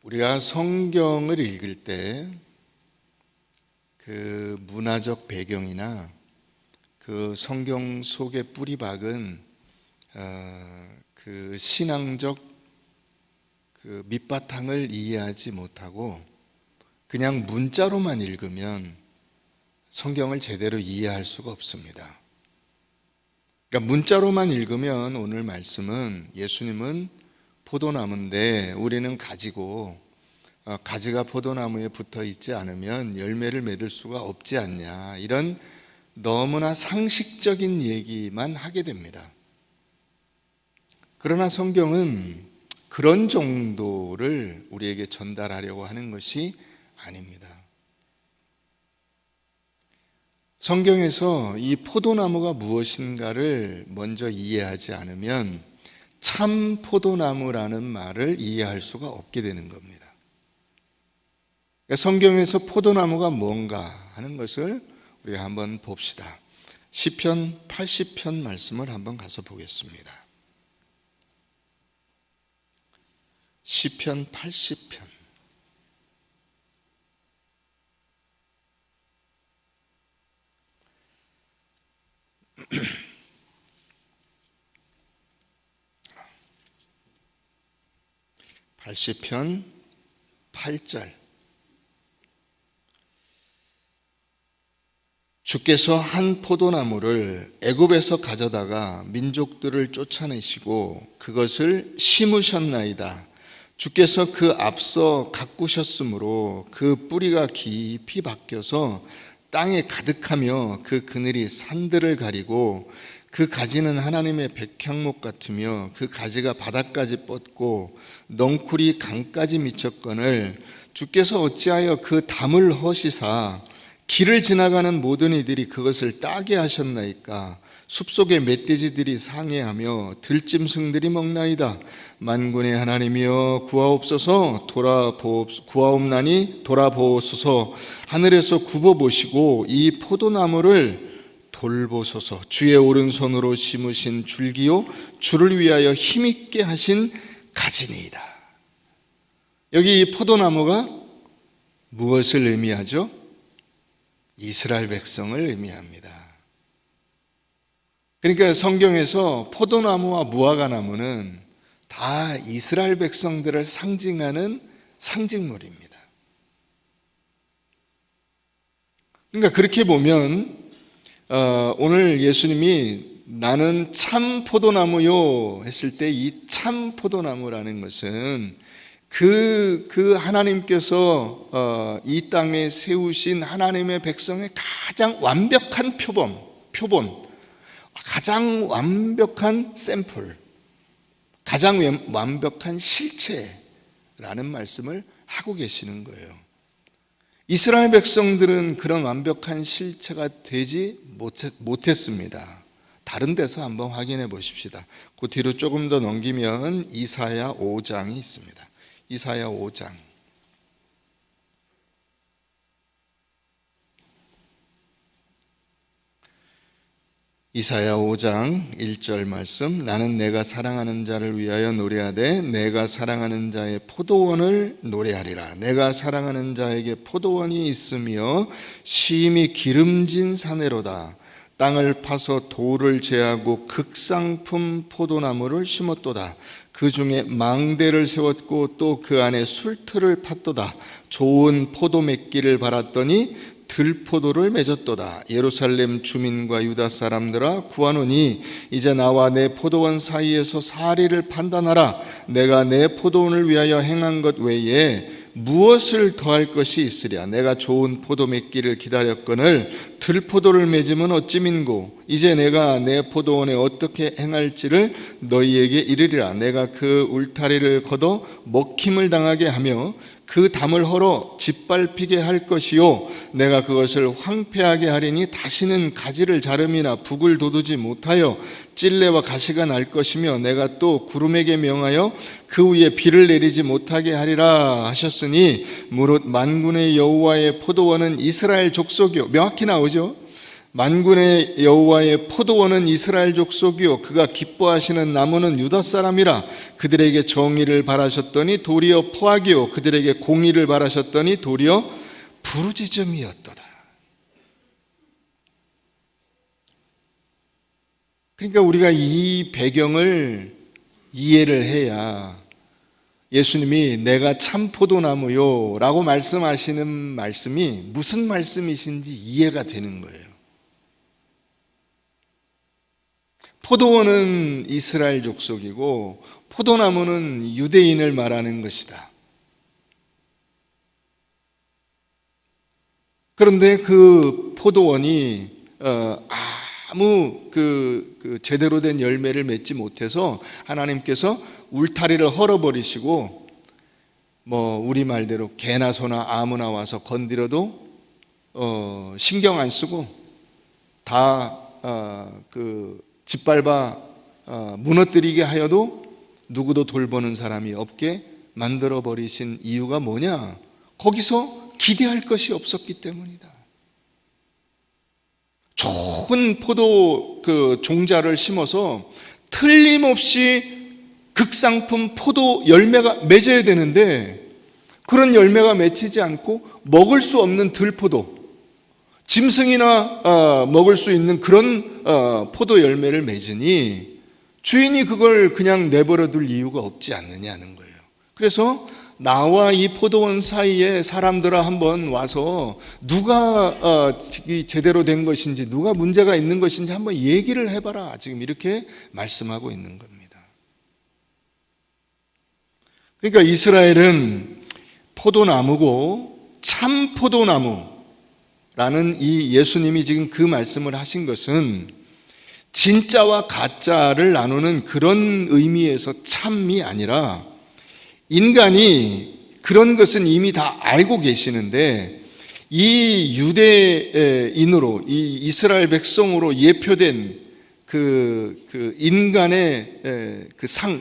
우리가 성경을 읽을 때 그 문화적 배경이나 그 성경 속의 뿌리박은 그 신앙적 그 밑바탕을 이해하지 못하고 그냥 문자로만 읽으면 성경을 제대로 이해할 수가 없습니다. 그러니까 문자로만 읽으면 오늘 말씀은 예수님은 포도나무인데 우리는 가지고 가지가 포도나무에 붙어 있지 않으면 열매를 맺을 수가 없지 않냐, 이런 너무나 상식적인 얘기만 하게 됩니다. 그러나 성경은 그런 정도를 우리에게 전달하려고 하는 것이 아닙니다. 성경에서 이 포도나무가 무엇인가를 먼저 이해하지 않으면 참 포도나무라는 말을 이해할 수가 없게 되는 겁니다. 성경에서 포도나무가 뭔가 하는 것을 우리가 한번 봅시다. 시편 80편 말씀을 한번 가서 보겠습니다. 시편 80편. (80편) 8절. 주께서 한 포도나무를 애굽에서 가져다가 민족들을 쫓아내시고 그것을 심으셨나이다. 주께서 그 앞서 가꾸셨으므로 그 뿌리가 깊이 박혀서 땅에 가득하며 그 그늘이 산들을 가리고 그 가지는 하나님의 백향목 같으며 그 가지가 바닥까지 뻗고 넝쿨이 강까지 미쳤거늘 주께서 어찌하여 그 담을 허시사 길을 지나가는 모든 이들이 그것을 따게 하셨나이까. 숲속의 멧돼지들이 상해하며 들짐승들이 먹나이다. 만군의 하나님이여 구하옵소서. 구하옵나니 돌아보소서. 하늘에서 굽어보시고 이 포도나무를 돌보소서. 주의 오른손으로 심으신 줄기요 주를 위하여 힘있게 하신 가지니이다. 여기 이 포도나무가 무엇을 의미하죠? 이스라엘 백성을 의미합니다. 그러니까 성경에서 포도나무와 무화과나무는 다 이스라엘 백성들을 상징하는 상징물입니다. 그러니까 그렇게 보면 오늘 예수님이 나는 참 포도나무요 했을 때 이 참 포도나무라는 것은 그 하나님께서 이 땅에 세우신 하나님의 백성의 가장 완벽한 표본, 가장 완벽한 샘플, 가장 완벽한 실체라는 말씀을 하고 계시는 거예요. 이스라엘 백성들은 그런 완벽한 실체가 되지 못했습니다. 다른 데서 한번 확인해 보십시다. 그 뒤로 조금 더 넘기면 이사야 5장이 있습니다. 이사야 5장. 이사야 5장 1절 말씀. 나는 내가 사랑하는 자를 위하여 노래하되 내가 사랑하는 자의 포도원을 노래하리라. 내가 사랑하는 자에게 포도원이 있으며 심히 기름진 사내로다. 땅을 파서 돌을 제하고 극상품 포도나무를 심었도다. 그 중에 망대를 세웠고 또 그 안에 술틀을 팠도다. 좋은 포도 맺기를 바랐더니 들포도를 맺었도다. 예루살렘 주민과 유다 사람들아 구하노니 이제 나와 내 포도원 사이에서 사리를 판단하라. 내가 내 포도원을 위하여 행한 것 외에 무엇을 더할 것이 있으랴. 내가 좋은 포도 맺기를 기다렸거늘 들포도를 맺으면 어찌민고. 이제 내가 내 포도원에 어떻게 행할지를 너희에게 이르리라. 내가 그 울타리를 걷어 먹힘을 당하게 하며 그 담을 헐어 짓밟히게 할 것이요 내가 그것을 황폐하게 하리니 다시는 가지를 자름이나 북을 돋우지 못하여 찔레와 가시가 날 것이며 내가 또 구름에게 명하여 그 위에 비를 내리지 못하게 하리라 하셨으니 무릇 만군의 여호와의 포도원은 이스라엘 족속이요. 명확히 나오죠. 만군의 여호와의 포도원은 이스라엘 족속이요 그가 기뻐하시는 나무는 유다 사람이라. 그들에게 정의를 바라셨더니 도리어 포악이요 그들에게 공의를 바라셨더니 도리어 부르짖음이었도다. 그러니까 우리가 이 배경을 이해를 해야 예수님이 내가 참 포도나무요 라고 말씀하시는 말씀이 무슨 말씀이신지 이해가 되는 거예요. 포도원은 이스라엘 족속이고 포도나무는 유대인을 말하는 것이다. 그런데 그 포도원이 아무 제대로 된 열매를 맺지 못해서 하나님께서 울타리를 헐어버리시고 우리 말대로 개나 소나 아무나 와서 건드려도 신경 안 쓰고 다 짓밟아 무너뜨리게 하여도 누구도 돌보는 사람이 없게 만들어 버리신 이유가 뭐냐? 거기서 기대할 것이 없었기 때문이다. 좋은 포도 종자를 심어서 틀림없이 극상품 포도 열매가 맺어야 되는데 그런 열매가 맺히지 않고 먹을 수 없는 들포도, 짐승이나 먹을 수 있는 그런 포도 열매를 맺으니 주인이 그걸 그냥 내버려 둘 이유가 없지 않느냐는 거예요. 그래서 나와 이 포도원 사이에 사람들아 한번 와서 누가 제대로 된 것인지 누가 문제가 있는 것인지 한번 얘기를 해봐라. 지금 이렇게 말씀하고 있는 겁니다. 그러니까 이스라엘은 포도나무고 참 포도나무라는 이 예수님이 지금 그 말씀을 하신 것은 진짜와 가짜를 나누는 그런 의미에서 참이 아니라 인간이 그런 것은 이미 다 알고 계시는데 이 유대인으로 이 이스라엘 백성으로 예표된 그 인간의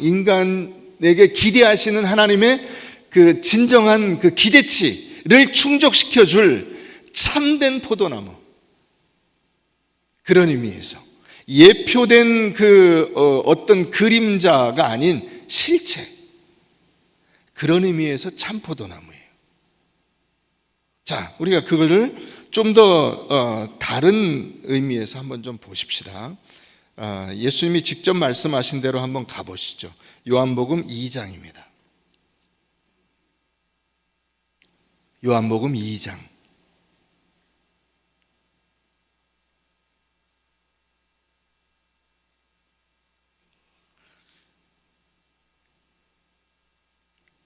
인간에게 기대하시는 하나님의 그 진정한 그 기대치를 충족시켜 줄 참된 포도나무, 그런 의미에서 예표된 어떤 그림자가 아닌 실체, 그런 의미에서 참 포도나무예요. 자, 우리가 그거를 좀 더 다른 의미에서 한번 좀 보십시다. 예수님이 직접 말씀하신 대로 한번 가보시죠. 요한복음 2장입니다. 요한복음 2장.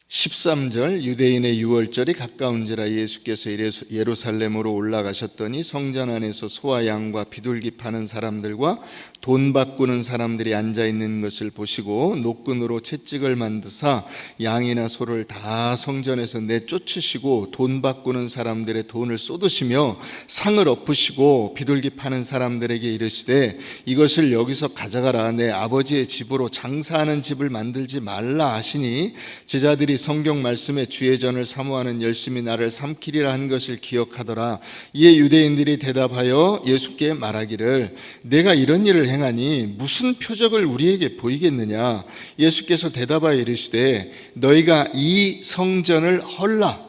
13절 유대인의 유월절이 가까운지라 예수께서 예루살렘으로 올라가셨더니 성전 안에서 소와 양과 비둘기 파는 사람들과 돈 바꾸는 사람들이 앉아있는 것을 보시고 노끈으로 채찍을 만드사 양이나 소를 다 성전에서 내쫓으시고 돈 바꾸는 사람들의 돈을 쏟으시며 상을 엎으시고 비둘기 파는 사람들에게 이르시되 이것을 여기서 가져가라. 내 아버지의 집으로 장사하는 집을 만들지 말라 하시니 제자들이 성경 말씀에 주의 전을 사모하는 열심히 나를 삼키리라 한 것을 기억하더라. 이에 유대인들이 대답하여 예수께 말하기를 내가 이런 일을 행하니 무슨 표적을 우리에게 보이겠느냐. 예수께서 대답하여 이르시되 너희가 이 성전을 헐라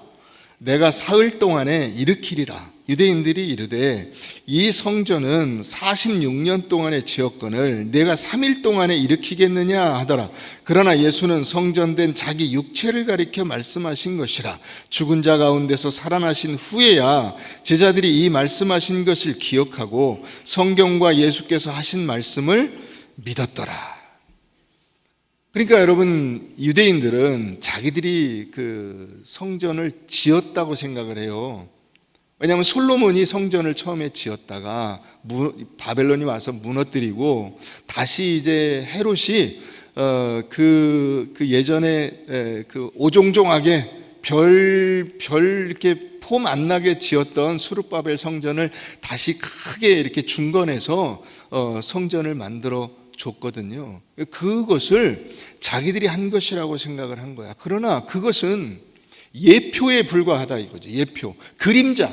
내가 사흘 동안에 일으키리라. 유대인들이 이르되 이 성전은 46년 동안에 지었거늘 내가 3일 동안에 일으키겠느냐 하더라. 그러나 예수는 성전된 자기 육체를 가리켜 말씀하신 것이라. 죽은 자 가운데서 살아나신 후에야 제자들이 이 말씀하신 것을 기억하고 성경과 예수께서 하신 말씀을 믿었더라. 그러니까 여러분, 유대인들은 자기들이 그 성전을 지었다고 생각을 해요. 왜냐하면 솔로몬이 성전을 처음에 지었다가 바벨론이 와서 무너뜨리고 다시 이제 헤롯이 그 예전에 그 오종종하게 별 이렇게 폼 안 나게 지었던 수룹바벨 성전을 다시 크게 이렇게 중건해서 성전을 만들어 줬거든요. 그것을 자기들이 한 것이라고 생각을 한 거야. 그러나 그것은 예표에 불과하다 이거죠. 예표, 그림자.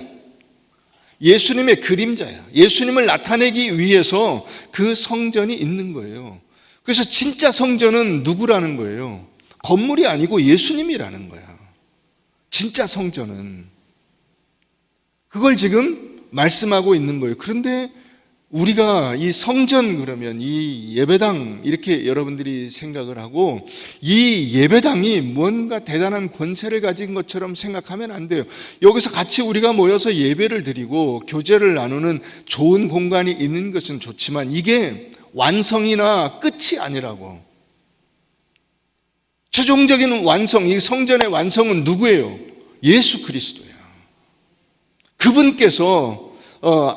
예수님의 그림자야. 예수님을 나타내기 위해서 그 성전이 있는 거예요. 그래서 진짜 성전은 누구라는 거예요? 건물이 아니고 예수님이라는 거야. 진짜 성전은. 그걸 지금 말씀하고 있는 거예요. 그런데 우리가 이 성전 그러면 이 예배당 이렇게 여러분들이 생각을 하고 이 예배당이 무언가 대단한 권세를 가진 것처럼 생각하면 안 돼요. 여기서 같이 우리가 모여서 예배를 드리고 교제를 나누는 좋은 공간이 있는 것은 좋지만 이게 완성이나 끝이 아니라고. 최종적인 완성, 이 성전의 완성은 누구예요? 예수 그리스도야. 그분께서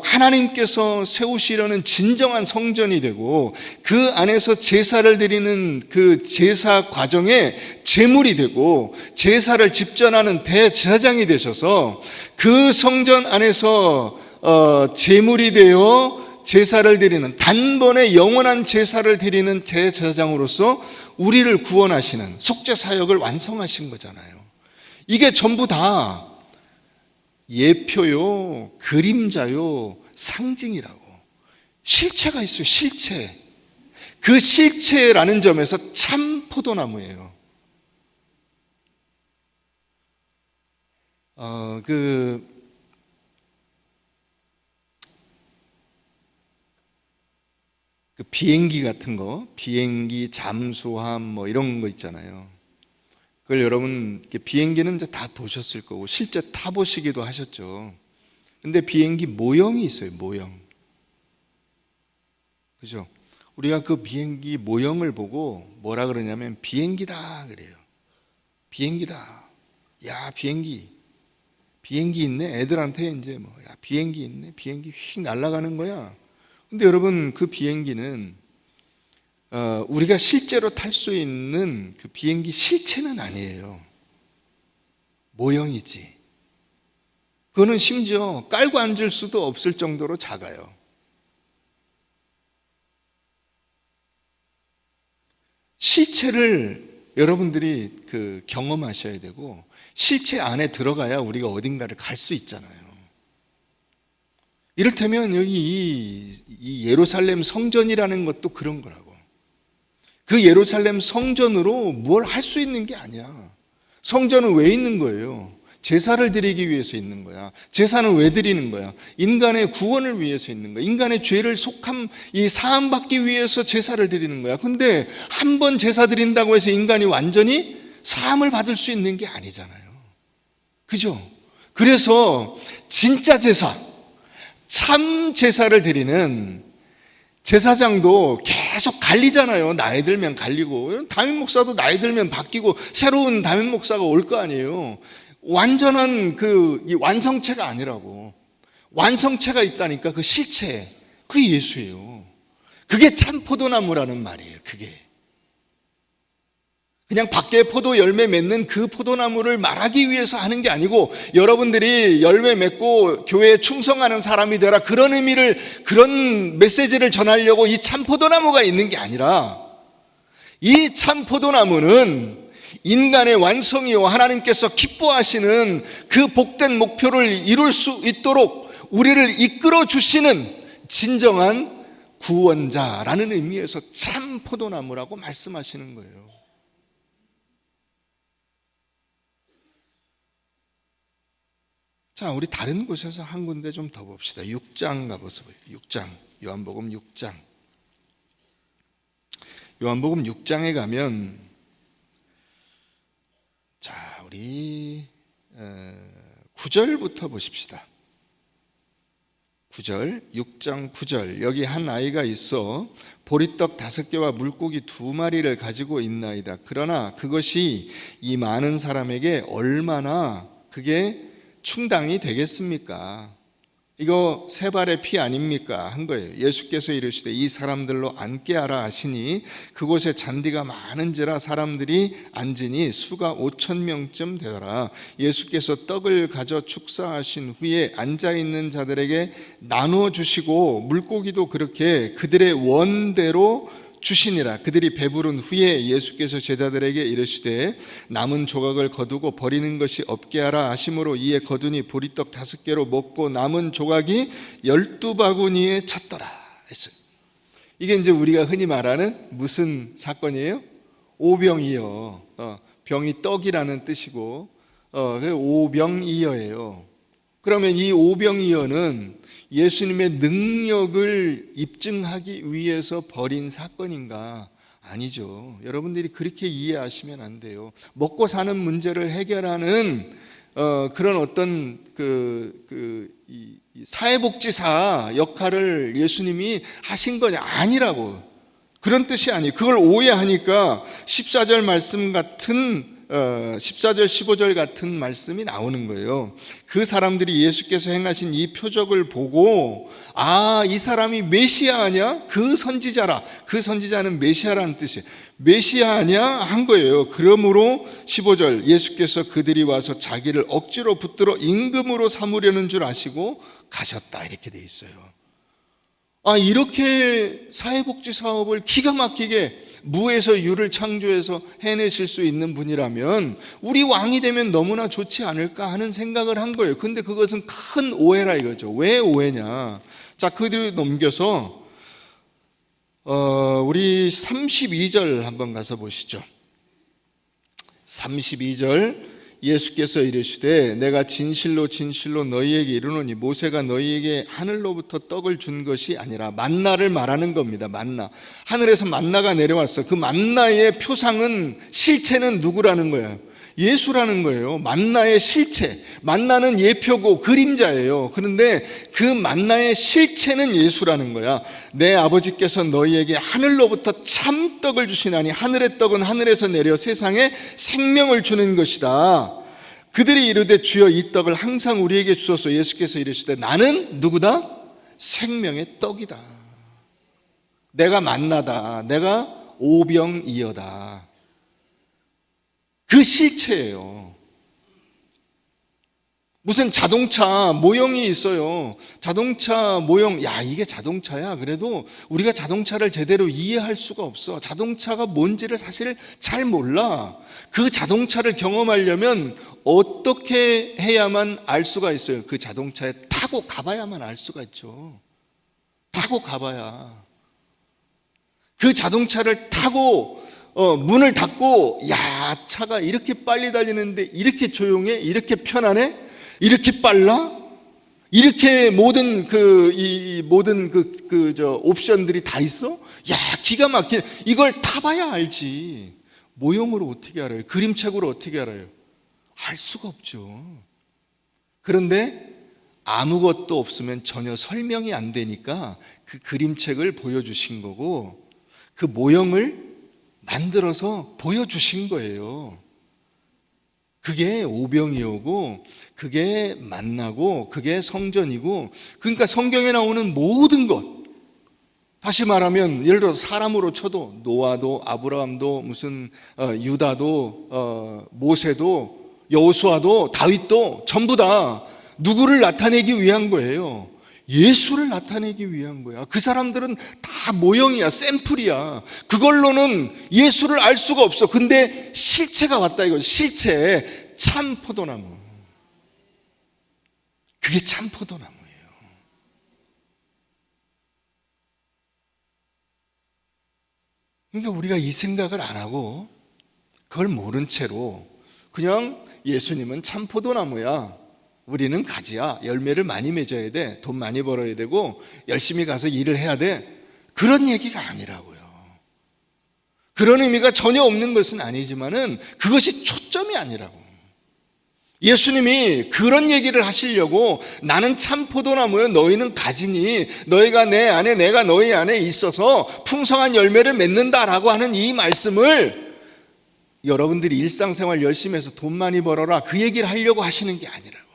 하나님께서 세우시려는 진정한 성전이 되고 그 안에서 제사를 드리는 그 제사 과정에 제물이 되고 제사를 집전하는 대제사장이 되셔서 그 성전 안에서 제물이 되어 제사를 드리는 단번에 영원한 제사를 드리는 대제사장으로서 우리를 구원하시는 속죄 사역을 완성하신 거잖아요. 이게 전부 다 예표요, 그림자요, 상징이라고. 실체가 있어요, 실체. 그 실체라는 점에서 참 포도나무예요. 그 비행기 같은 거, 비행기 잠수함 뭐 이런 거 있잖아요. 그걸 여러분 비행기는 이제 다 보셨을 거고 실제 타보시기도 하셨죠. 근데 비행기 모형이 있어요. 모형. 그죠? 우리가 그 비행기 모형을 보고 뭐라 그러냐면 비행기다 그래요. 비행기다. 야, 비행기 있네. 애들한테 이제 뭐 야, 비행기 있네. 비행기 휙 날아가는 거야. 근데 여러분 그 비행기는 우리가 실제로 탈 수 있는 그 비행기 실체는 아니에요. 모형이지. 그거는 심지어 깔고 앉을 수도 없을 정도로 작아요. 실체를 여러분들이 경험하셔야 되고 실체 안에 들어가야 우리가 어딘가를 갈 수 있잖아요. 이를테면 여기 이 예루살렘 성전이라는 것도 그런 거라고. 그 예루살렘 성전으로 뭘 할 수 있는 게 아니야. 성전은 왜 있는 거예요? 제사를 드리기 위해서 있는 거야. 제사는 왜 드리는 거야? 인간의 구원을 위해서 있는 거야. 인간의 죄를 사함 받기 위해서 제사를 드리는 거야. 근데 한 번 제사 드린다고 해서 인간이 완전히 사함을 받을 수 있는 게 아니잖아요. 그죠? 그래서 진짜 제사, 참 제사를 드리는 제사장도 계속 갈리잖아요. 나이 들면 갈리고 담임 목사도 나이 들면 바뀌고 새로운 담임 목사가 올 거 아니에요. 완전한 이 완성체가 아니라고. 완성체가 있다니까. 그 실체, 그게 예수예요. 그게 참 포도나무라는 말이에요. 그게 그냥 밖에 포도 열매 맺는 그 포도나무를 말하기 위해서 하는 게 아니고 여러분들이 열매 맺고 교회에 충성하는 사람이 되라, 그런 의미를, 그런 메시지를 전하려고 이 참 포도나무가 있는 게 아니라 이 참 포도나무는 인간의 완성이요 하나님께서 기뻐하시는 그 복된 목표를 이룰 수 있도록 우리를 이끌어 주시는 진정한 구원자라는 의미에서 참 포도나무라고 말씀하시는 거예요. 자, 우리 다른 곳에서 한 군데 좀 더 봅시다. 6장 가보세요. 6장, 요한복음 6장. 요한복음 6장에 가면, 자, 우리 9절부터 보십시다. 9절, 6장 9절. 여기 한 아이가 있어 보리떡 5개와 물고기 2마리를 가지고 있나이다. 그러나 그것이 이 많은 사람에게 얼마나 그게 충당이 되겠습니까? 이거 세 발의 피 아닙니까? 한 거예요. 예수께서 이르시되 이 사람들로 앉게 하라 하시니 그곳에 잔디가 많은지라 사람들이 앉으니 수가 5,000명쯤 되더라. 예수께서 떡을 가져 축사하신 후에 앉아있는 자들에게 나눠 주시고 물고기도 그렇게 그들의 원대로 주시니라. 그들이 배부른 후에 예수께서 제자들에게 이르시되 남은 조각을 거두고 버리는 것이 없게 하라 하심으로 이에 거두니 보리떡 5개로 먹고 남은 조각이 12바구니에 찼더라 했어요. 이게 이제 우리가 흔히 말하는 무슨 사건이에요? 오병이어. 병이 떡이라는 뜻이고 오병이어예요. 그러면 이 오병이어는 예수님의 능력을 입증하기 위해서 벌인 사건인가? 아니죠. 여러분들이 그렇게 이해하시면 안 돼요. 먹고 사는 문제를 해결하는 그런 어떤 이 사회복지사 역할을 예수님이 하신 거냐? 아니라고. 그런 뜻이 아니에요. 그걸 오해하니까 14절 말씀 같은 14절 15절 같은 말씀이 나오는 거예요. 그 사람들이 예수께서 행하신 이 표적을 보고 이 사람이 메시아 아니야? 그 선지자라. 그 선지자는 메시아라는 뜻이에요. 메시아 아니야? 한 거예요. 그러므로 15절 예수께서 그들이 와서 자기를 억지로 붙들어 임금으로 삼으려는 줄 아시고 가셨다 이렇게 돼 있어요. 이렇게 사회복지 사업을 기가 막히게 무에서 유를 창조해서 해내실 수 있는 분이라면 우리 왕이 되면 너무나 좋지 않을까 하는 생각을 한 거예요. 근데 그것은 큰 오해라 이거죠. 왜 오해냐? 자, 그대로 넘겨서 우리 32절 한번 가서 보시죠. 32절 예수께서 이르시되 내가 진실로 진실로 너희에게 이르노니 모세가 너희에게 하늘로부터 떡을 준 것이 아니라 만나를 말하는 겁니다. 만나. 하늘에서 만나가 내려왔어. 그 만나의 표상은 실체는 누구라는 거예요? 예수라는 거예요. 만나의 실체. 만나는 예표고 그림자예요. 그런데 그 만나의 실체는 예수라는 거야. 내 아버지께서 너희에게 하늘로부터 참 떡을 주시나니 하늘의 떡은 하늘에서 내려 세상에 생명을 주는 것이다. 그들이 이르되 주여 이 떡을 항상 우리에게 주소서. 예수께서 이르시되 나는 누구다? 생명의 떡이다. 내가 만나다. 내가 오병이어다. 그 실체예요. 무슨 자동차 모형이 있어요. 자동차 모형, 이게 자동차야. 그래도 우리가 자동차를 제대로 이해할 수가 없어. 자동차가 뭔지를 사실 잘 몰라. 그 자동차를 경험하려면 어떻게 해야만 알 수가 있어요? 그 자동차에 타고 가봐야만 알 수가 있죠. 타고 가봐야. 그 자동차를 타고 문을 닫고 차가 이렇게 빨리 달리는데 이렇게 조용해? 이렇게 편안해? 이렇게 빨라? 이렇게 모든 옵션들이 다 있어? 기가 막히네. 이걸 타봐야 알지. 모형으로 어떻게 알아요? 그림책으로 어떻게 알아요? 알 수가 없죠. 그런데 아무것도 없으면 전혀 설명이 안 되니까 그 그림책을 보여주신 거고 그 모형을 만들어서 보여주신 거예요. 그게 오병이어고 그게 만나고 그게 성전이고 그러니까 성경에 나오는 모든 것 다시 말하면 예를 들어 사람으로 쳐도 노아도 아브라함도 무슨 유다도 모세도 여호수아도 다윗도 전부 다 누구를 나타내기 위한 거예요. 예수를 나타내기 위한 거야. 그 사람들은 다 모형이야, 샘플이야. 그걸로는 예수를 알 수가 없어. 근데 실체가 왔다 이거. 실체, 참 포도나무. 그게 참 포도나무예요. 그러니까 우리가 이 생각을 안 하고 그걸 모른 채로 그냥 예수님은 참 포도나무야. 우리는 가지야. 열매를 많이 맺어야 돼. 돈 많이 벌어야 되고 열심히 가서 일을 해야 돼. 그런 얘기가 아니라고요. 그런 의미가 전혀 없는 것은 아니지만은 그것이 초점이 아니라고. 예수님이 그런 얘기를 하시려고 나는 참 포도나무요 너희는 가지니 너희가 내 안에 내가 너희 안에 있어서 풍성한 열매를 맺는다라고 하는 이 말씀을 여러분들이 일상생활 열심히 해서 돈 많이 벌어라 그 얘기를 하려고 하시는 게 아니라고.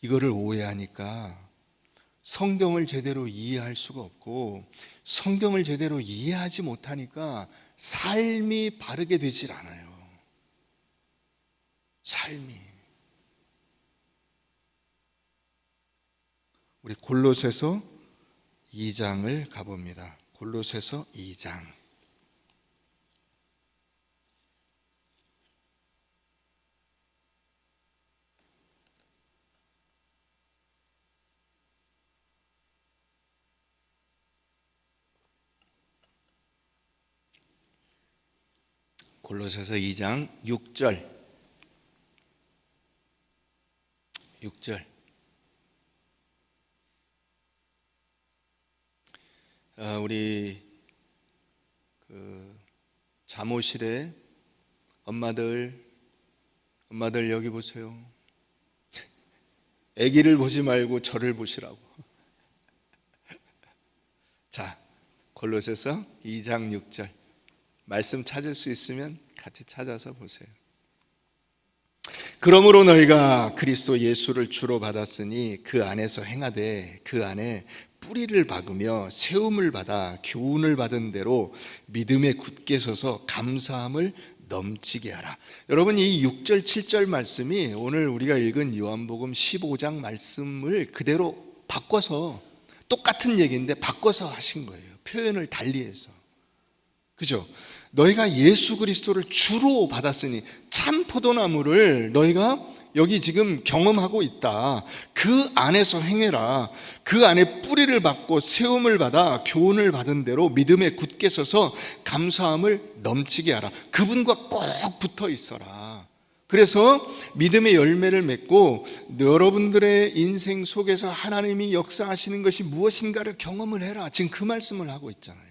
이거를 오해하니까 성경을 제대로 이해할 수가 없고 성경을 제대로 이해하지 못하니까 삶이 바르게 되질 않아요. 삶이. 우리 골로새서 2장을 가봅니다. 골로새서 2장. 골로새서 2장 6절. 우리 잠옷실에 엄마들 여기 보세요. 아기를 보지 말고 저를 보시라고. 자, 골로새서 2장 6절 말씀 찾을 수 있으면 같이 찾아서 보세요. 그러므로 너희가 그리스도 예수를 주로 받았으니 그 안에서 행하되 그 안에 뿌리를 박으며 세움을 받아 교훈을 받은 대로 믿음에 굳게 서서 감사함을 넘치게 하라. 여러분, 이 6절 7절 말씀이 오늘 우리가 읽은 요한복음 15장 말씀을 그대로 바꿔서, 똑같은 얘기인데 바꿔서 하신 거예요. 표현을 달리해서. 그죠? 너희가 예수 그리스도를 주로 받았으니, 참 포도나무를 너희가 여기 지금 경험하고 있다. 그 안에서 행해라. 그 안에 뿌리를 받고 세움을 받아 교훈을 받은 대로 믿음에 굳게 서서 감사함을 넘치게 하라. 그분과 꼭 붙어 있어라. 그래서 믿음의 열매를 맺고 여러분들의 인생 속에서 하나님이 역사하시는 것이 무엇인가를 경험을 해라. 지금 그 말씀을 하고 있잖아요.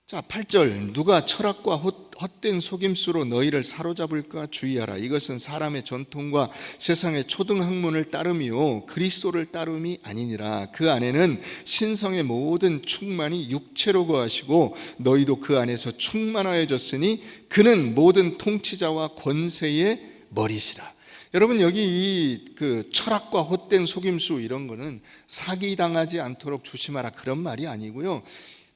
자, 8절. 누가 철학과 헛된 속임수로 너희를 사로잡을까 주의하라. 이것은 사람의 전통과 세상의 초등학문을 따름이요 그리스도를 따름이 아니니라. 그 안에는 신성의 모든 충만이 육체로 거하시고 너희도 그 안에서 충만하여졌으니 그는 모든 통치자와 권세의 머리시라. 여러분, 여기 이 철학과 헛된 속임수 이런 거는 사기당하지 않도록 조심하라 그런 말이 아니고요,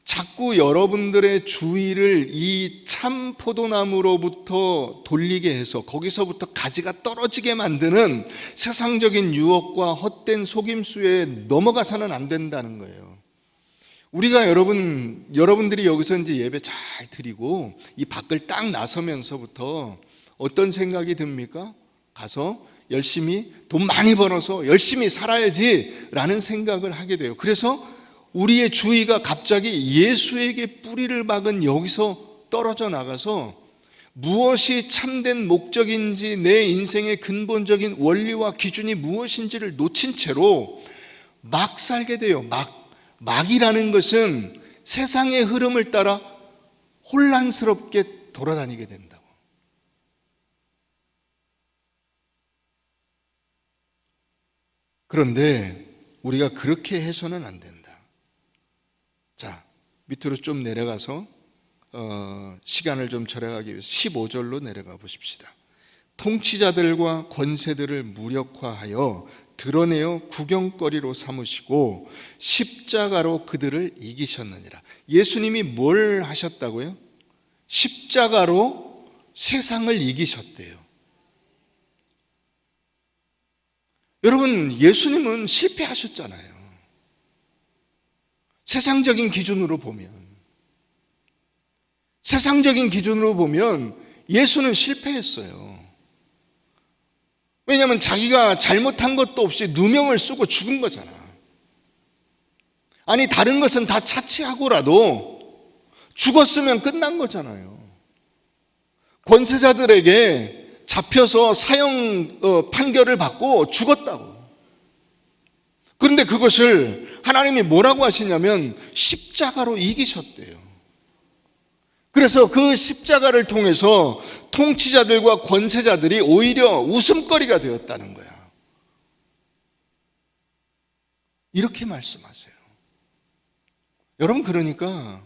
자꾸 여러분들의 주의를 이 참 포도나무로부터 돌리게 해서 거기서부터 가지가 떨어지게 만드는 세상적인 유혹과 헛된 속임수에 넘어가서는 안 된다는 거예요. 우리가 여러분들이 여기서 이제 예배 잘 드리고 이 밖을 딱 나서면서부터 어떤 생각이 듭니까? 가서 열심히 돈 많이 벌어서 열심히 살아야지 라는 생각을 하게 돼요. 그래서 우리의 주의가 갑자기 예수에게 뿌리를 박은 여기서 떨어져 나가서 무엇이 참된 목적인지, 내 인생의 근본적인 원리와 기준이 무엇인지를 놓친 채로 막 살게 돼요. 막이라는 것은 세상의 흐름을 따라 혼란스럽게 돌아다니게 된다고. 그런데 우리가 그렇게 해서는 안 된다. 자, 밑으로 좀 내려가서 시간을 좀 절약하기 위해서 15절로 내려가 보십시다. 통치자들과 권세들을 무력화하여 드러내어 구경거리로 삼으시고 십자가로 그들을 이기셨느니라. 예수님이 뭘 하셨다고요? 십자가로 세상을 이기셨대요. 여러분, 예수님은 실패하셨잖아요. 세상적인 기준으로 보면 예수는 실패했어요. 왜냐하면 자기가 잘못한 것도 없이 누명을 쓰고 죽은 거잖아. 아니, 다른 것은 다 차치하고라도 죽었으면 끝난 거잖아요. 권세자들에게 잡혀서 사형 판결을 받고 죽었다고. 그런데 그것을 하나님이 뭐라고 하시냐면 십자가로 이기셨대요. 그래서 그 십자가를 통해서 통치자들과 권세자들이 오히려 웃음거리가 되었다는 거야. 이렇게 말씀하세요. 여러분, 그러니까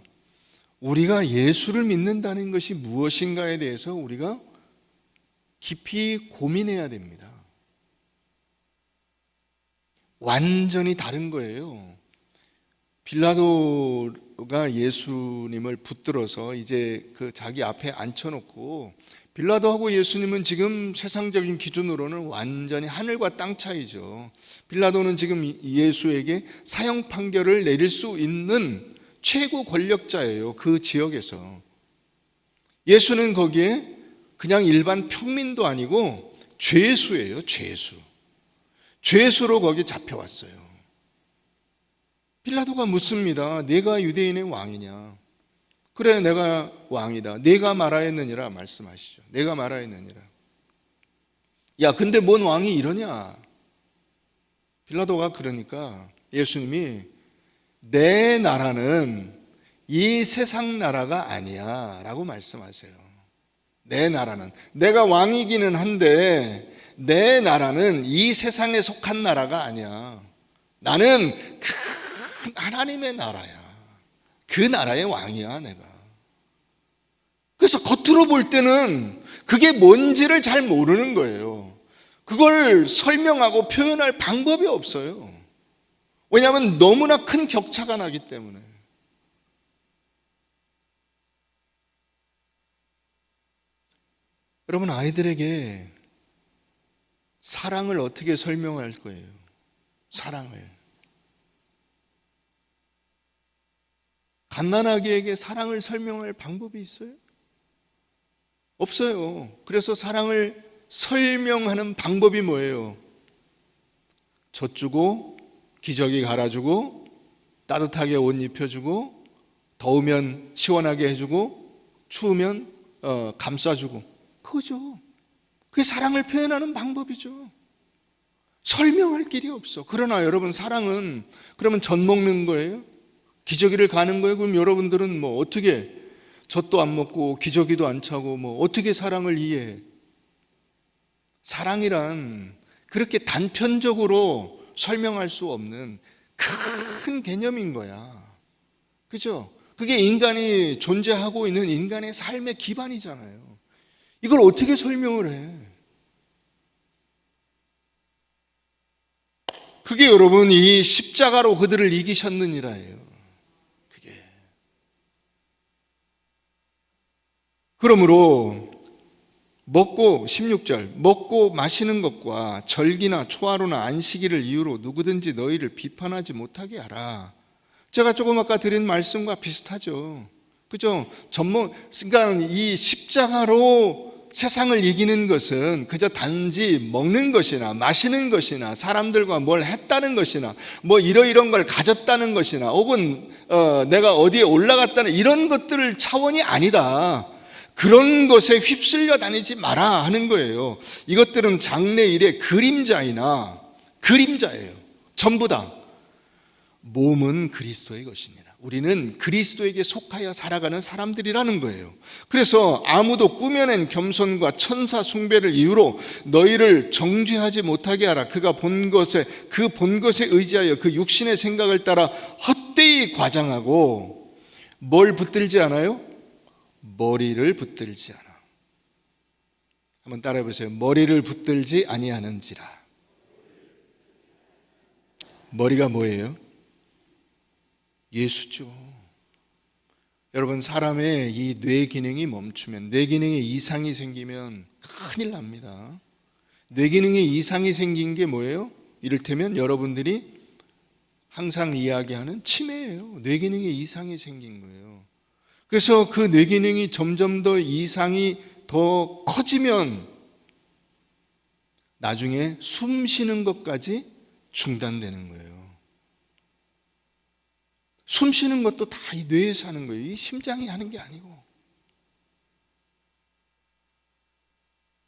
우리가 예수를 믿는다는 것이 무엇인가에 대해서 우리가 깊이 고민해야 됩니다. 완전히 다른 거예요. 빌라도가 예수님을 붙들어서 이제 자기 앞에 앉혀놓고 빌라도하고 예수님은 지금 세상적인 기준으로는 완전히 하늘과 땅 차이죠. 빌라도는 지금 예수에게 사형 판결을 내릴 수 있는 최고 권력자예요. 그 지역에서. 예수는 거기에 그냥 일반 평민도 아니고 죄수예요. 죄수. 죄수로 거기 잡혀왔어요. 빌라도가 묻습니다. 내가 유대인의 왕이냐? 그래, 내가 왕이다. 내가 말하였느니라 말씀하시죠. 내가 말하였느니라. 야, 근데 뭔 왕이 이러냐? 빌라도가 그러니까 예수님이 내 나라는 이 세상 나라가 아니야 라고 말씀하세요. 내 나라는, 내가 왕이기는 한데 내 나라는 이 세상에 속한 나라가 아니야. 나는 큰 하나님의 나라야. 그 나라의 왕이야, 내가. 그래서 겉으로 볼 때는 그게 뭔지를 잘 모르는 거예요. 그걸 설명하고 표현할 방법이 없어요. 왜냐하면 너무나 큰 격차가 나기 때문에. 여러분, 아이들에게 사랑을 어떻게 설명할 거예요? 사랑을. 갓난아기에게 사랑을 설명할 방법이 있어요? 없어요. 그래서 사랑을 설명하는 방법이 뭐예요? 젖주고, 기저귀 갈아주고, 따뜻하게 옷 입혀주고, 더우면 시원하게 해주고, 추우면 감싸주고. 그거죠. 그게 사랑을 표현하는 방법이죠. 설명할 길이 없어. 그러나 여러분, 사랑은 그러면 젖 먹는 거예요? 기저귀를 가는 거예요? 그럼 여러분들은 뭐 어떻게 젖도 안 먹고 기저귀도 안 차고 뭐 어떻게 사랑을 이해해? 사랑이란 그렇게 단편적으로 설명할 수 없는 큰 개념인 거야. 그죠? 그게 인간이 존재하고 있는 인간의 삶의 기반이잖아요. 이걸 어떻게 설명을 해? 그게 여러분 이 십자가로 그들을 이기셨느니라예요. 그게. 그러므로 먹고 16절 먹고 마시는 것과 절기나 초하루나 안식일을 이유로 누구든지 너희를 비판하지 못하게 하라. 제가 조금 아까 드린 말씀과 비슷하죠. 그죠? 그러니까 이 십자가로 세상을 이기는 것은 그저 단지 먹는 것이나 마시는 것이나 사람들과 뭘 했다는 것이나 뭐 이러이런 걸 가졌다는 것이나 혹은 내가 어디에 올라갔다는 이런 것들 차원이 아니다. 그런 것에 휩쓸려 다니지 마라 하는 거예요. 이것들은 장래일의 그림자예요. 전부 다. 몸은 그리스도의 것이니라. 우리는 그리스도에게 속하여 살아가는 사람들이라는 거예요. 그래서 아무도 꾸며낸 겸손과 천사 숭배를 이유로 너희를 정죄하지 못하게 하라. 그가 본 것에 의지하여 그 육신의 생각을 따라 헛되이 과장하고 뭘 붙들지 않아요? 머리를 붙들지 않아. 한번 따라해 보세요. 머리를 붙들지 아니하는지라. 머리가 뭐예요? 예수죠. 여러분, 사람의 이 뇌 기능이 멈추면, 뇌 기능에 이상이 생기면 큰일 납니다. 뇌 기능에 이상이 생긴 게 뭐예요? 이를테면 여러분들이 항상 이야기하는 치매예요. 뇌 기능에 이상이 생긴 거예요. 그래서 그 뇌 기능이 점점 더 이상이 더 커지면 나중에 숨 쉬는 것까지 중단되는 거예요. 숨 쉬는 것도 다 이 뇌에서 하는 거예요. 이 심장이 하는 게 아니고.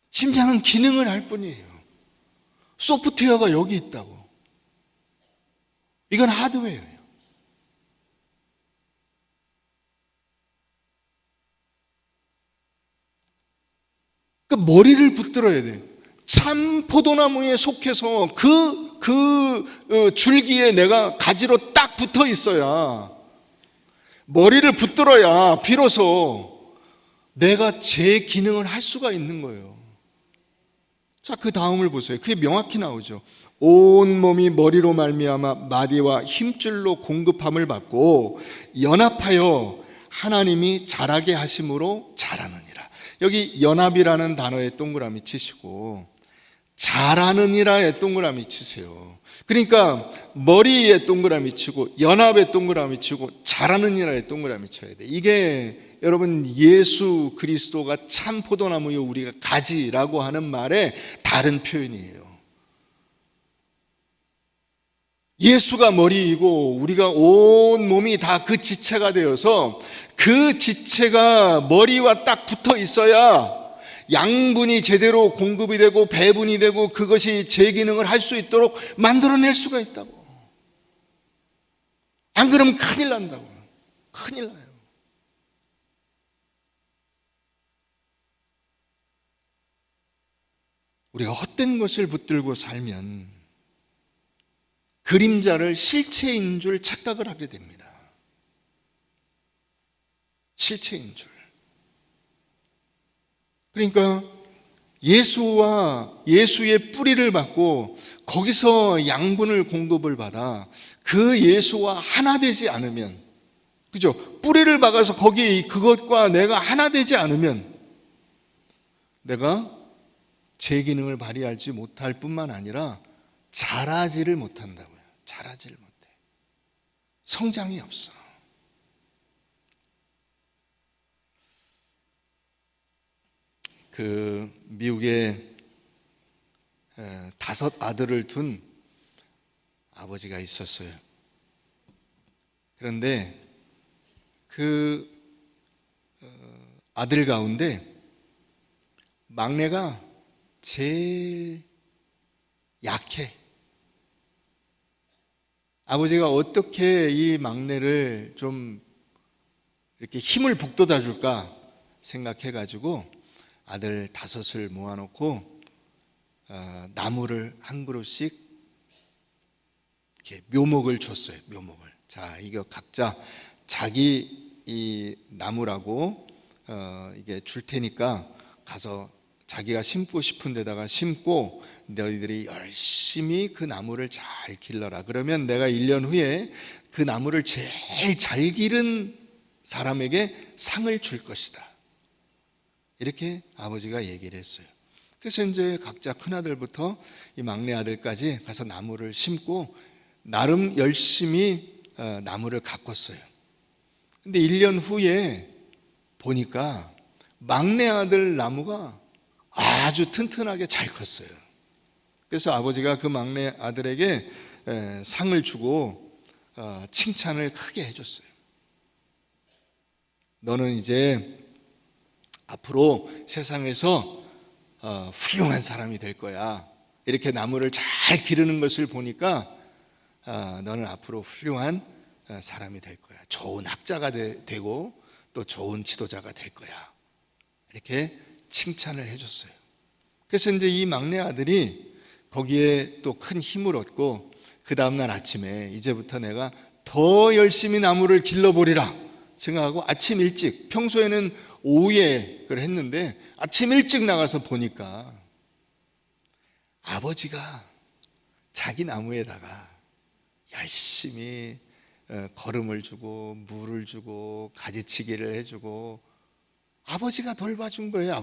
심장은 기능을 할 뿐이에요. 소프트웨어가 여기 있다고. 이건 하드웨어예요. 그 머리를 붙들어야 돼요. 참 포도나무에 속해서 그 줄기에 내가 가지로 딱 붙어 있어야, 머리를 붙들어야 비로소 내가 제 기능을 할 수가 있는 거예요. 자, 그 다음을 보세요. 그게 명확히 나오죠. 온 몸이 머리로 말미암아 마디와 힘줄로 공급함을 받고 연합하여 하나님이 자라게 하심으로 자라느니라. 여기 연합이라는 단어에 동그라미 치시고 잘하는 이라에 동그라미 치세요. 그러니까 머리에 동그라미 치고 연합에 동그라미 치고 잘하는 이라에 동그라미 쳐야 돼. 이게 여러분 예수 그리스도가 참 포도나무요 우리가 가지라고 하는 말의 다른 표현이에요. 예수가 머리이고 우리가 온 몸이 다 그 지체가 되어서 그 지체가 머리와 딱 붙어 있어야 양분이 제대로 공급이 되고 배분이 되고 그것이 제 기능을 할 수 있도록 만들어낼 수가 있다고. 안 그러면 큰일 난다고. 큰일 나요. 우리가 헛된 것을 붙들고 살면 그림자를 실체인 줄 착각을 하게 됩니다. 실체인 줄. 그러니까 예수와 예수의 뿌리를 받고 거기서 양분을 공급을 받아 그 예수와 하나 되지 않으면, 그죠? 뿌리를 박아서 거기 그것과 내가 하나 되지 않으면 내가 제 기능을 발휘하지 못할 뿐만 아니라 자라지를 못한다고요. 자라지를 못해. 성장이 없어. 그 미국에 5 아들을 둔 아버지가 있었어요. 그런데 그 아들 가운데 막내가 제일 약해. 아버지가 어떻게 이 막내를 좀 이렇게 힘을 북돋아 줄까 생각해가지고 아들 5을 모아놓고 나무를 한 그루씩 이렇게 묘목을 줬어요. 묘목을. 자, 이거 각자 자기 이 나무라고 이게 줄 테니까 가서 자기가 심고 싶은 데다가 심고 너희들이 열심히 그 나무를 잘 길러라. 그러면 내가 1년 후에 그 나무를 제일 잘 기른 사람에게 상을 줄 것이다. 이렇게 아버지가 얘기를 했어요. 그래서 이제 각자 큰아들부터 이 막내 아들까지 가서 나무를 심고 나름 열심히 나무를 가꿨어요. 근데 1년 후에 보니까 막내 아들 나무가 아주 튼튼하게 잘 컸어요. 그래서 아버지가 그 막내 아들에게 상을 주고 칭찬을 크게 해줬어요. 너는 이제 앞으로 세상에서 훌륭한 사람이 될 거야. 이렇게 나무를 잘 기르는 것을 보니까 너는 앞으로 훌륭한 사람이 될 거야. 좋은 학자가 되고 또 좋은 지도자가 될 거야. 이렇게 칭찬을 해줬어요. 그래서 이제 이 막내 아들이 거기에 또 큰 힘을 얻고 그 다음날 아침에 이제부터 내가 더 열심히 나무를 길러보리라 생각하고 아침 일찍, 평소에는 오후에 그걸 했는데 아침 일찍 나가서 보니까 아버지가 자기 나무에다가 열심히 거름을 주고 물을 주고 가지치기를 해주고 아버지가 돌봐준 거예요.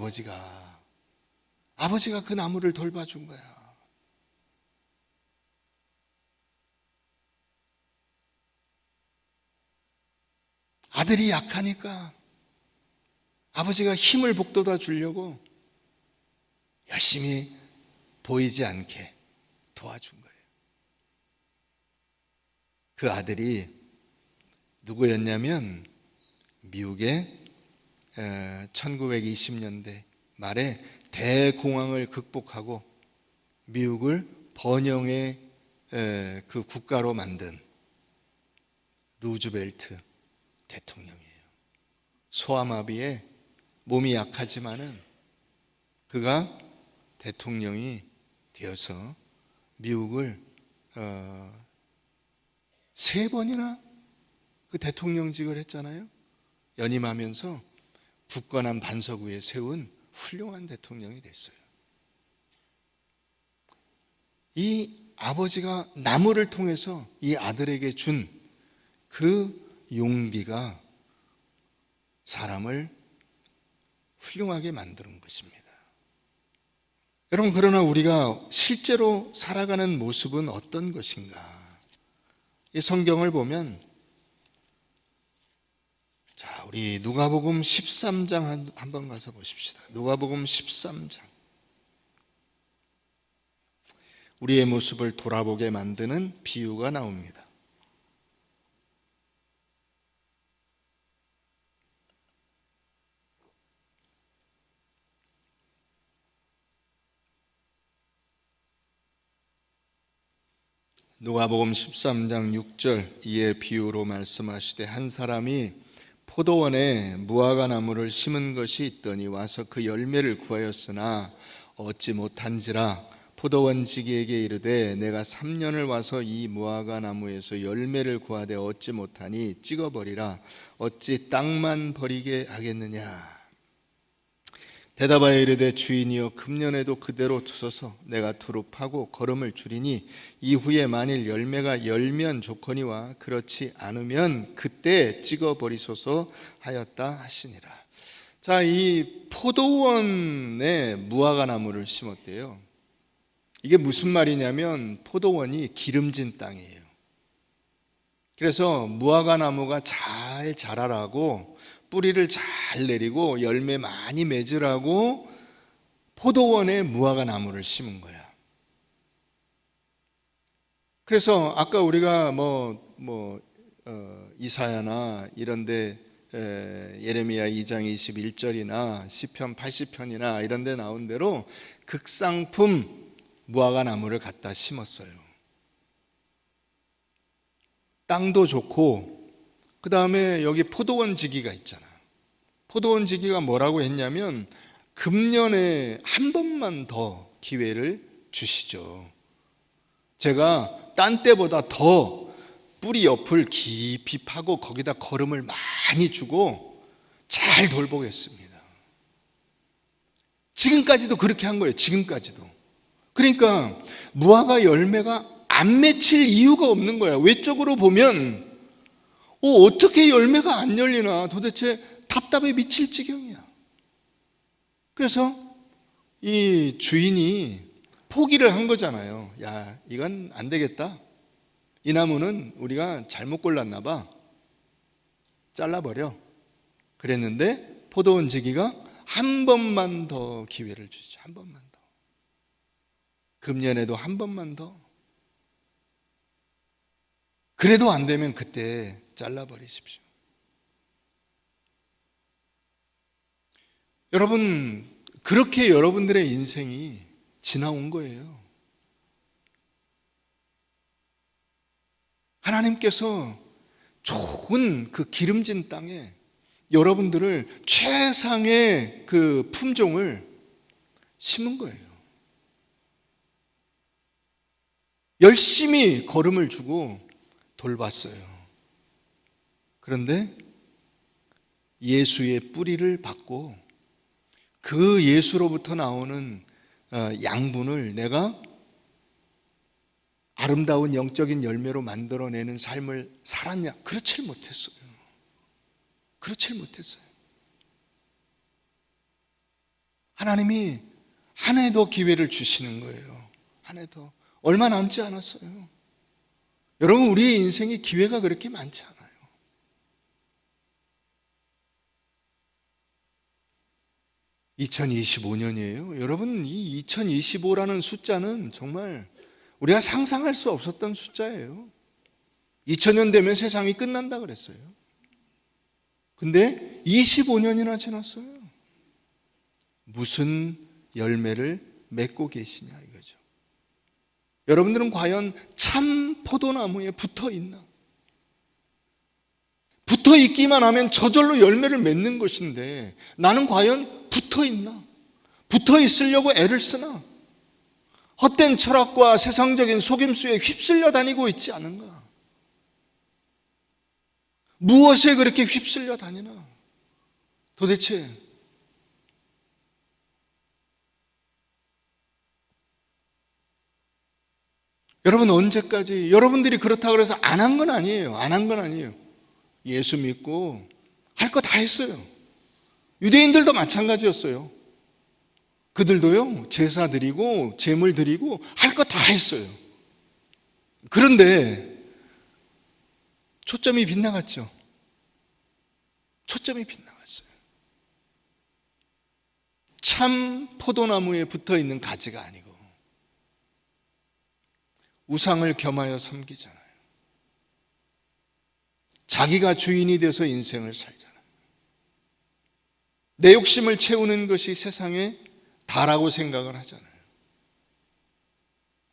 아버지가 그 나무를 돌봐준 거야. 아들이 약하니까 아버지가 힘을 북돋아 주려고 열심히 보이지 않게 도와준 거예요. 그 아들이 누구였냐면 미국의 1920년대 말에 대공황을 극복하고 미국을 번영의 그 국가로 만든 루즈벨트 대통령이에요. 소아마비에 몸이 약하지만은 그가 대통령이 되어서 미국을 3번이나 그 대통령직을 했잖아요. 연임하면서 굳건한 반석 위에 세운 훌륭한 대통령이 됐어요. 이 아버지가 나무를 통해서 이 아들에게 준 그 용기가 사람을 훌륭하게 만드는 것입니다. 여러분, 그러나 우리가 실제로 살아가는 모습은 어떤 것인가? 이 성경을 보면, 자, 우리 누가복음 13장 한번 가서 보십시다. 누가복음 13장. 우리의 모습을 돌아보게 만드는 비유가 나옵니다. 누가복음 13장 6절 이에 비유로 말씀하시되 한 사람이 포도원에 무화과 나무를 심은 것이 있더니 와서 그 열매를 구하였으나 얻지 못한지라 포도원 지기에게 이르되 내가 3년을 와서 이 무화과 나무에서 열매를 구하되 얻지 못하니 찍어버리라. 어찌 땅만 버리게 하겠느냐. 대답하여 이르되 주인이여 금년에도 그대로 두소서. 내가 두루 파고 거름을 줄이니 이후에 만일 열매가 열면 좋거니와 그렇지 않으면 그때 찍어버리소서 하였다 하시니라. 자, 이 포도원에 무화과 나무를 심었대요. 이게 무슨 말이냐면 포도원이 기름진 땅이에요. 그래서 무화과 나무가 잘 자라라고 뿌리를 잘 내리고 열매 많이 맺으라고 포도원에 무화과 나무를 심은 거야. 그래서 아까 우리가 이사야나 이런데 예레미야 2장 21절이나 시편 80편이나 이런데 나온 대로 극상품 무화과 나무를 갖다 심었어요. 땅도 좋고 그 다음에 여기 포도원 지기가 있잖아. 포도원 지기가 뭐라고 했냐면 금년에 한 번만 더 기회를 주시죠. 제가 딴 때보다 더 뿌리 옆을 깊이 파고 거기다 거름을 많이 주고 잘 돌보겠습니다. 지금까지도 그렇게 한 거예요. 지금까지도. 그러니까 무화과 열매가 안 맺힐 이유가 없는 거야. 외적으로 보면 어떻게 열매가 안 열리나 도대체 답답해 미칠 지경이야. 그래서 이 주인이 포기를 한 거잖아요. 야, 이건 안 되겠다. 이 나무는 우리가 잘못 골랐나 봐. 잘라버려. 그랬는데 포도원 지기가 한 번만 더 기회를 주죠. 한 번만 더. 금년에도 한 번만 더. 그래도 안 되면 그때 잘라버리십시오. 여러분, 그렇게 여러분들의 인생이 지나온 거예요. 하나님께서 좋은 그 기름진 땅에 여러분들을 최상의 그 품종을 심은 거예요. 열심히 거름을 주고 돌봤어요. 그런데 예수의 뿌리를 받고 그 예수로부터 나오는 양분을 내가 아름다운 영적인 열매로 만들어내는 삶을 살았냐? 그렇지 못했어요. 그렇지 못했어요. 하나님이 한 해 더 기회를 주시는 거예요. 한 해 더. 얼마 남지 않았어요. 여러분, 우리의 인생에 기회가 그렇게 많지 않아요. 2025년이에요. 여러분, 이 2025라는 숫자는 정말 우리가 상상할 수 없었던 숫자예요. 2000년 되면 세상이 끝난다 그랬어요. 근데 25년이나 지났어요. 무슨 열매를 맺고 계시냐 이거죠. 여러분들은 과연 참 포도나무에 붙어 있나? 붙어 있기만 하면 저절로 열매를 맺는 것인데 나는 과연 붙어 있나? 붙어 있으려고 애를 쓰나? 헛된 철학과 세상적인 속임수에 휩쓸려 다니고 있지 않은가? 무엇에 그렇게 휩쓸려 다니나? 도대체 여러분, 언제까지 여러분들이 그렇다고 해서 안 한 건 아니에요. 안 한 건 아니에요. 예수 믿고 할 거 다 했어요. 유대인들도 마찬가지였어요. 그들도요, 제사 드리고 제물 드리고 할 거 다 했어요. 그런데 초점이 빗나갔죠. 초점이 빗나갔어요. 참 포도나무에 붙어 있는 가지가 아니고 우상을 겸하여 섬기잖아요. 자기가 주인이 돼서 인생을 살잖아요. 내 욕심을 채우는 것이 세상에 다라고 생각을 하잖아요.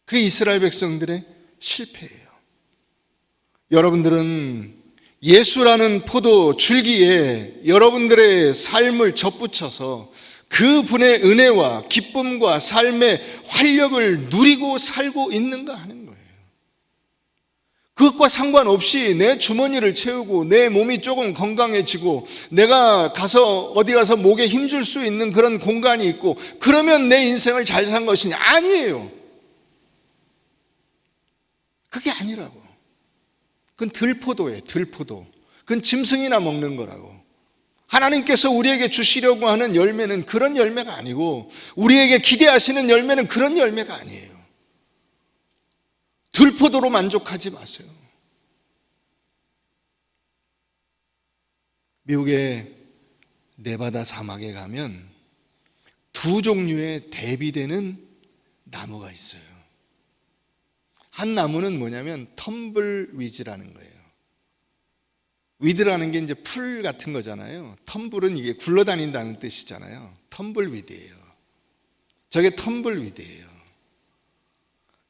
그게 이스라엘 백성들의 실패예요. 여러분들은 예수라는 포도 줄기에 여러분들의 삶을 접붙여서 그분의 은혜와 기쁨과 삶의 활력을 누리고 살고 있는가 하는 거예요. 그것과 상관없이 내 주머니를 채우고 내 몸이 조금 건강해지고 내가 어디 가서 목에 힘줄 수 있는 그런 공간이 있고 그러면 내 인생을 잘 산 것이냐? 아니에요. 그게 아니라고. 그건 들포도예요. 들포도. 그건 짐승이나 먹는 거라고. 하나님께서 우리에게 주시려고 하는 열매는 그런 열매가 아니고 우리에게 기대하시는 열매는 그런 열매가 아니에요. 들포도로 만족하지 마세요. 미국의 네바다 사막에 가면 두 종류의 대비되는 나무가 있어요. 한 나무는 뭐냐면 텀블위즈라는 거예요. 위드라는 게 이제 풀 같은 거잖아요. 텀블은 이게 굴러다닌다는 뜻이잖아요. 텀블위드예요. 저게 텀블위드예요.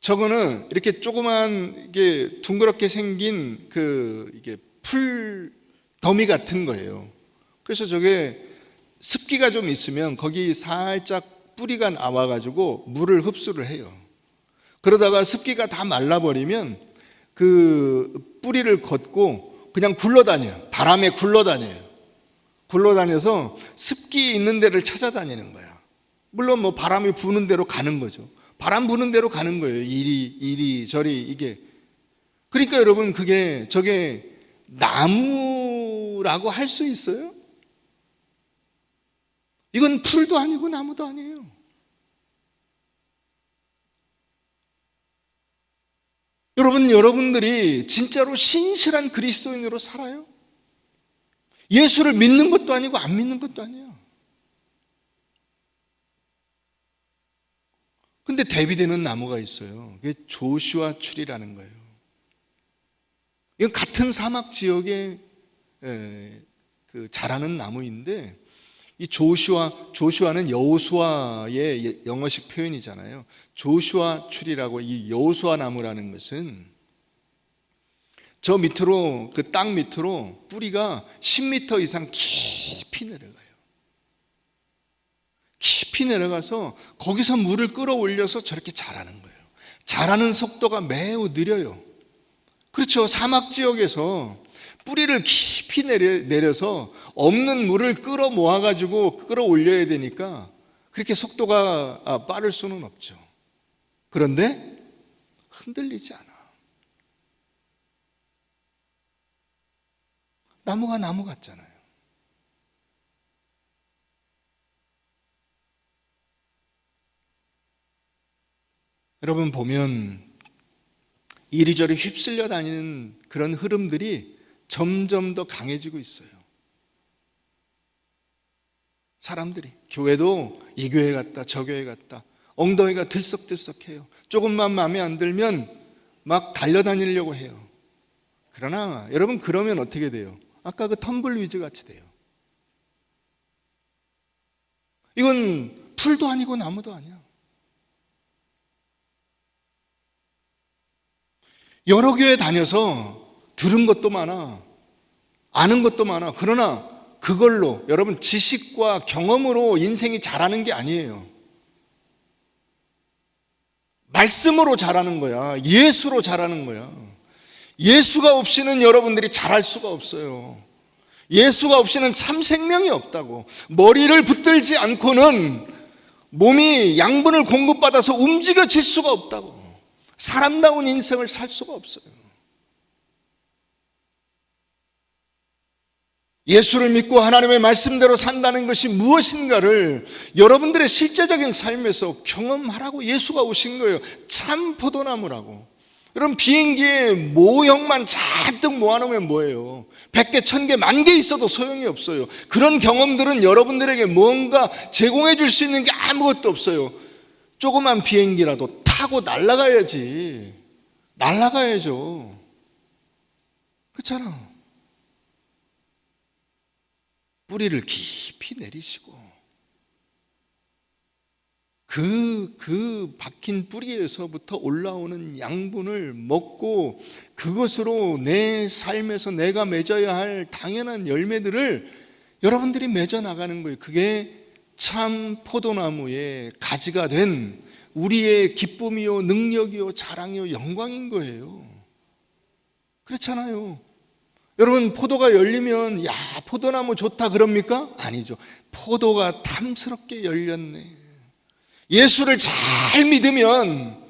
저거는 이렇게 조그만 이게 둥그렇게 생긴 이게 풀 더미 같은 거예요. 그래서 저게 습기가 좀 있으면 거기 살짝 뿌리가 나와가지고 물을 흡수를 해요. 그러다가 습기가 다 말라버리면 그 뿌리를 걷고 그냥 굴러다녀요. 바람에 굴러다녀요. 굴러다녀서 습기 있는 데를 찾아다니는 거야. 물론 뭐 바람이 부는 대로 가는 거죠. 바람 부는 대로 가는 거예요. 이리 저리 이게. 그러니까 여러분 저게 나무라고 할 수 있어요? 이건 풀도 아니고 나무도 아니에요. 여러분들이 진짜로 신실한 그리스도인으로 살아요? 예수를 믿는 것도 아니고 안 믿는 것도 아니에요. 근데 대비되는 나무가 있어요. 그게 조슈아 출이라는 거예요. 이건 같은 사막 지역에 자라는 나무인데 이 조슈아는 여호수아의 영어식 표현이잖아요. 조슈아 출이라고 이 여호수아 나무라는 것은 저 밑으로 그 땅 밑으로 뿌리가 10m 이상 깊이 내려가요. 깊이 내려가서 거기서 물을 끌어올려서 저렇게 자라는 거예요. 자라는 속도가 매우 느려요. 그렇죠. 사막 지역에서 뿌리를 깊이 내려서 없는 물을 끌어 모아가지고 끌어올려야 되니까 그렇게 속도가 빠를 수는 없죠. 그런데 흔들리지 않아. 나무가 나무 같잖아요. 여러분 보면 이리저리 휩쓸려 다니는 그런 흐름들이 점점 더 강해지고 있어요. 사람들이 교회도 이 교회 갔다 저 교회 갔다 엉덩이가 들썩들썩해요. 조금만 마음에 안 들면 막 달려다니려고 해요. 그러나 여러분 그러면 어떻게 돼요? 아까 그 텀블위즈 같이 돼요. 이건 풀도 아니고 나무도 아니야. 여러 교회 다녀서 들은 것도 많아, 아는 것도 많아. 그러나 그걸로 여러분 지식과 경험으로 인생이 자라는 게 아니에요. 말씀으로 자라는 거야. 예수로 자라는 거야. 예수가 없이는 여러분들이 자랄 수가 없어요. 예수가 없이는 참 생명이 없다고. 머리를 붙들지 않고는 몸이 양분을 공급받아서 움직여질 수가 없다고. 사람다운 인생을 살 수가 없어요. 예수를 믿고 하나님의 말씀대로 산다는 것이 무엇인가를 여러분들의 실제적인 삶에서 경험하라고 예수가 오신 거예요. 참 포도나무라고. 여러분, 비행기에 모형만 잔뜩 모아놓으면 뭐예요? 100개, 1000개, 10,000개 있어도 소용이 없어요. 그런 경험들은 여러분들에게 뭔가 제공해 줄 수 있는 게 아무것도 없어요. 조그만 비행기라도 타고 날아가야지. 날아가야죠. 그렇잖아. 뿌리를 깊이 내리시고 그 박힌 뿌리에서부터 올라오는 양분을 먹고 그것으로 내 삶에서 내가 맺어야 할 당연한 열매들을 여러분들이 맺어 나가는 거예요. 그게 참 포도나무의 가지가 된 우리의 기쁨이요, 능력이요, 자랑이요, 영광인 거예요. 그렇잖아요. 여러분, 포도가 열리면 야, 포도나무 좋다 그럽니까? 아니죠. 포도가 탐스럽게 열렸네. 예수를 잘 믿으면,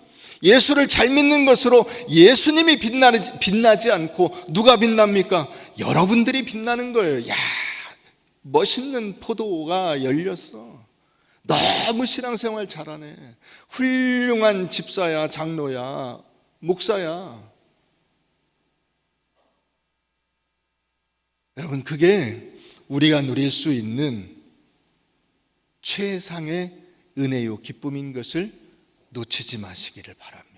예수를 잘 믿는 것으로 예수님이 빛나지 않고 누가 빛납니까? 여러분들이 빛나는 거예요. 야, 멋있는 포도가 열렸어. 너무 신앙생활 잘하네. 훌륭한 집사야, 장로야, 목사야. 여러분, 그게 우리가 누릴 수 있는 최상의 은혜요 기쁨인 것을 놓치지 마시기를 바랍니다.